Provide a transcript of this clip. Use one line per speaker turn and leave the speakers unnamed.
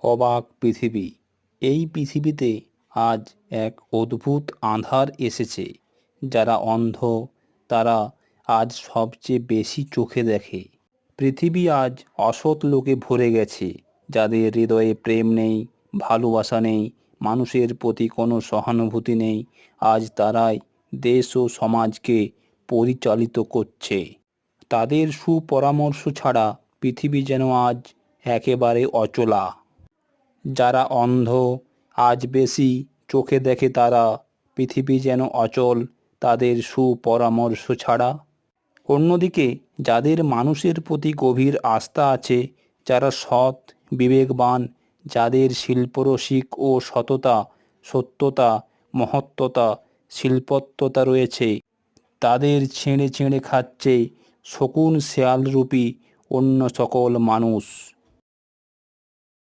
অবাক পৃথিবী। এই পৃথিবীতে আজ এক অদ্ভুত আঁধার এসেছে। যারা অন্ধ তারা আজ সবচেয়ে বেশি চোখে দেখে। পৃথিবী আজ অসৎ লোকে ভরে গেছে, যাদের হৃদয়ে প্রেম নেই, ভালোবাসা নেই, মানুষের প্রতি কোনো সহানুভূতি নেই। আজ তারাই দেশ ও সমাজকে পরিচালিত করছে। তাদের সুপরামর্শ ছাড়া পৃথিবী যেন আজ একেবারে অচলা। যারা অন্ধ আজ বেশি চোখে দেখে, তারা পৃথিবী যেন অচল তাদের সুপরামর্শ ছাড়া। অন্যদিকে যাদের মানুষের প্রতি গভীর আস্থা আছে, যারা সৎ, বিবেকবান, যাদের শিল্পরসিক ও সততা, সত্যতা, মহত্বতা, শিল্পত্বতা রয়েছে, তাদের ছেঁড়ে ছেঁড়ে খাচ্ছে শকুন শেয়ালরূপী অন্য সকল মানুষ।